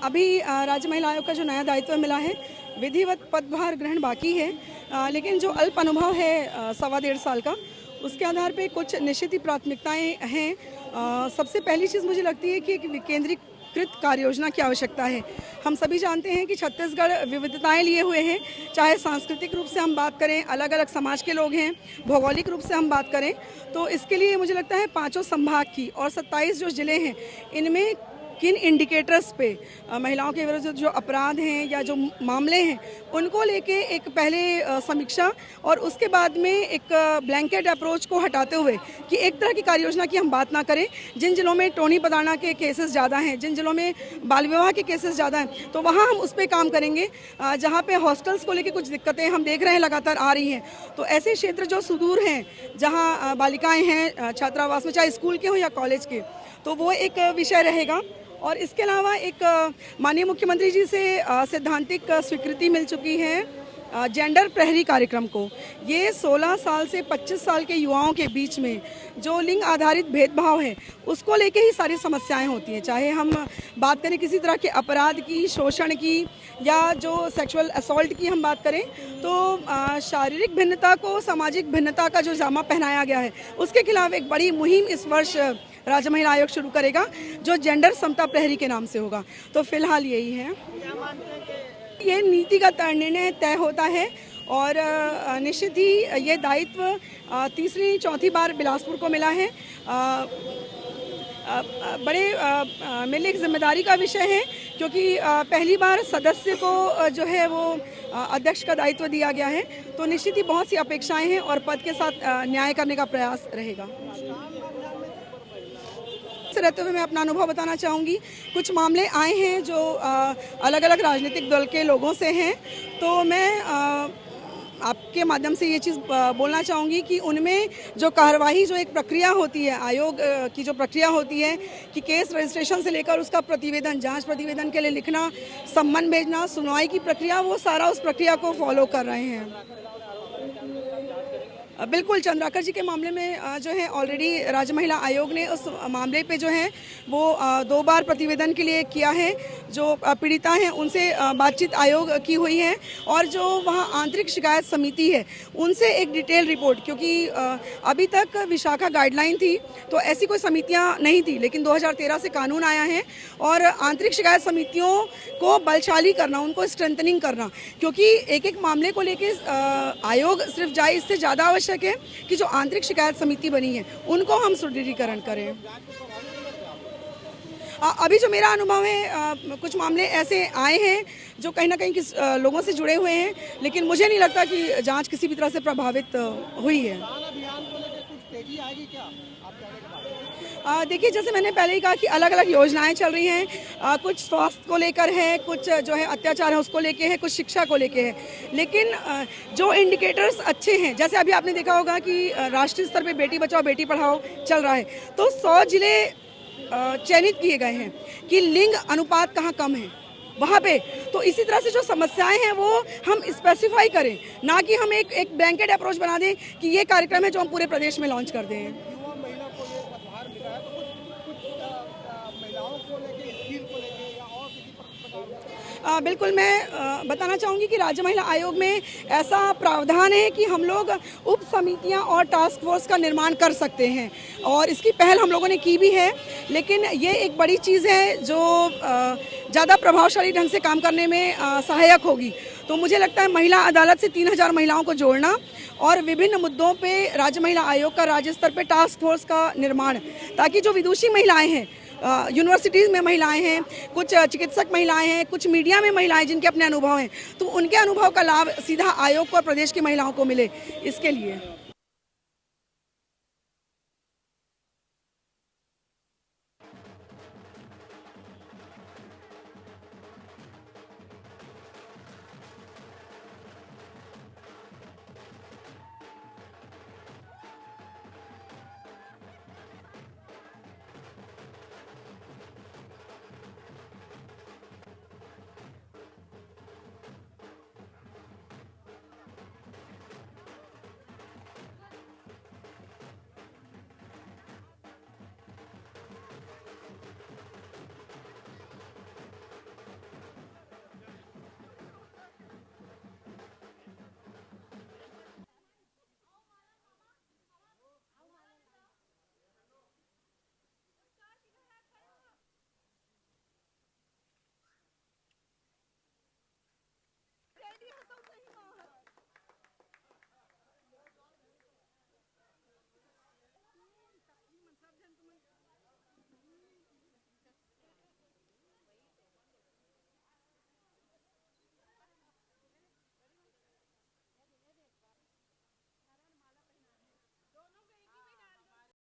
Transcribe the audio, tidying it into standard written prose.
अभी राज्य महिला आयोग का जो नया दायित्व मिला है, विधिवत पदभार ग्रहण बाकी है, लेकिन जो अल्प अनुभव है 1.25 साल का, उसके आधार पे कुछ निश्चित प्राथमिकताएं हैं। सबसे पहली चीज़ मुझे लगती है कि एक विकेंद्रीकृत कार्य योजना की आवश्यकता है। हम सभी जानते हैं कि छत्तीसगढ़ विविधताएं लिए हुए हैं, चाहे सांस्कृतिक रूप से हम बात करें, अलग अलग समाज के लोग हैं, भौगोलिक रूप से हम बात करें, तो इसके लिए मुझे लगता है 5 संभाग की और 27 जो ज़िले हैं, इनमें किन इंडिकेटर्स पे महिलाओं के विरुद्ध जो अपराध हैं या जो मामले हैं, उनको लेके एक पहले समीक्षा और उसके बाद में एक ब्लैंकेट अप्रोच को हटाते हुए कि एक तरह की कार्य योजना की हम बात ना करें। जिन जिलों में टोनी प्रताड़ना के केसेस ज़्यादा हैं, जिन जिलों में बाल विवाह के केसेस ज़्यादा हैं, तो वहाँ हम उस पर काम करेंगे। जहाँ पे हॉस्टल्स को लेके कुछ दिक्कतें हम देख रहे हैं लगातार आ रही हैं, तो ऐसे क्षेत्र जो सुदूर हैं, जहाँ बालिकाएँ हैं छात्रावास में, चाहे स्कूल के हों या कॉलेज के, तो वो एक विषय रहेगा। और इसके अलावा एक माननीय मुख्यमंत्री जी से सैद्धांतिक स्वीकृति मिल चुकी है जेंडर प्रहरी कार्यक्रम को। ये 16 साल से 25 साल के युवाओं के बीच में जो लिंग आधारित भेदभाव है, उसको लेके ही सारी समस्याएं होती हैं। चाहे हम बात करें किसी तरह के अपराध की, शोषण की, या जो सेक्सुअल असॉल्ट की हम बात करें, तो शारीरिक भिन्नता को सामाजिक भिन्नता का जो जामा पहनाया गया है, उसके खिलाफ एक बड़ी मुहिम इस वर्ष राज्य महिला आयोग शुरू करेगा, जो जेंडर समता प्रहरी के नाम से होगा। तो फिलहाल यही है, ये नीतिगत निर्णय तय होता है और निश्चित ही ये दायित्व तीसरी चौथी बार बिलासपुर को मिला है। बड़े मेरे लिए एक जिम्मेदारी का विषय है, क्योंकि पहली बार सदस्य को जो है वो अध्यक्ष का दायित्व दिया गया है, तो निश्चित ही बहुत सी अपेक्षाएं हैं और पद के साथ न्याय करने का प्रयास रहेगा। रहते हुए मैं अपना अनुभव बताना चाहूँगी। कुछ मामले आए हैं जो अलग अलग राजनीतिक दल के लोगों से हैं, तो मैं आपके माध्यम से ये चीज़ बोलना चाहूँगी कि उनमें जो कार्यवाही, जो एक प्रक्रिया होती है, आयोग की जो प्रक्रिया होती है कि केस रजिस्ट्रेशन से लेकर उसका प्रतिवेदन, जांच प्रतिवेदन के लिए लिखना, सम्मन भेजना, सुनवाई की प्रक्रिया, वो सारा उस प्रक्रिया को फॉलो कर रहे हैं। बिल्कुल, चंद्राकर जी के मामले में जो है ऑलरेडी राज्य महिला आयोग ने उस मामले पे जो है वो 2 बार प्रतिवेदन के लिए किया है। जो पीड़िता हैं उनसे बातचीत आयोग की हुई है, और जो वहाँ आंतरिक शिकायत समिति है उनसे एक डिटेल रिपोर्ट, क्योंकि अभी तक विशाखा गाइडलाइन थी तो ऐसी कोई समितियाँ नहीं थी, लेकिन 2013 से कानून आया है और आंतरिक शिकायत समितियों को बलशाली करना, उनको स्ट्रेंथनिंग करना, क्योंकि एक एक मामले को लेके आयोग सिर्फ जाए, इससे ज़्यादा आवश्यक है कि जो आंतरिक शिकायत समिति बनी है उनको हम सुदृढ़ीकरण करें। अभी जो मेरा अनुभव है, कुछ मामले ऐसे आए हैं जो कहीं ना कहीं लोगों से जुड़े हुए हैं, लेकिन मुझे नहीं लगता कि जांच किसी भी तरह से प्रभावित हुई है। राशि आएगी क्या आपके आने के बाद? देखिए, जैसे मैंने पहले ही कहा कि अलग अलग योजनाएं चल रही हैं, कुछ स्वास्थ्य को लेकर है, कुछ जो है अत्याचार है उसको लेके है, कुछ शिक्षा को लेके है। लेकिन जो इंडिकेटर्स अच्छे हैं, जैसे अभी आपने देखा होगा कि राष्ट्रीय स्तर पे बेटी बचाओ बेटी पढ़ाओ चल रहा है, तो 100 जिले चयनित किए गए हैं कि लिंग अनुपात कहाँ कम है वहाँ पे। तो इसी तरह से जो समस्याएं हैं वो हम स्पेसिफाई करें, ना कि हम एक ब्लैंकेट अप्रोच बना दें कि ये कार्यक्रम है जो हम पूरे प्रदेश में लॉन्च कर दें। युवा महिला को ये पदभार मिला है, तो कुछ महिलाओं को लेके, स्किल को लेके या और किसी प्रकार का? बिल्कुल, मैं बताना चाहूँगी कि राज्य महिला आयोग में ऐसा प्रावधान है कि हम लोग उप समितियाँ और टास्क फोर्स का निर्माण कर सकते हैं, और इसकी पहल हम लोगों ने की भी है। लेकिन ये एक बड़ी चीज़ है जो ज़्यादा प्रभावशाली ढंग से काम करने में सहायक होगी। तो मुझे लगता है महिला अदालत से 3000 महिलाओं को जोड़ना और विभिन्न मुद्दों पे राज्य महिला आयोग का राज्य स्तर पे टास्क फोर्स का निर्माण, ताकि जो विदुषी महिलाएं हैं, यूनिवर्सिटीज़ में महिलाएं हैं, कुछ चिकित्सक महिलाएं हैं, कुछ मीडिया में महिलाएं जिनके अपने अनुभव हैं, तो उनके अनुभव का लाभ सीधा आयोग को और प्रदेश की महिलाओं को मिले, इसके लिए।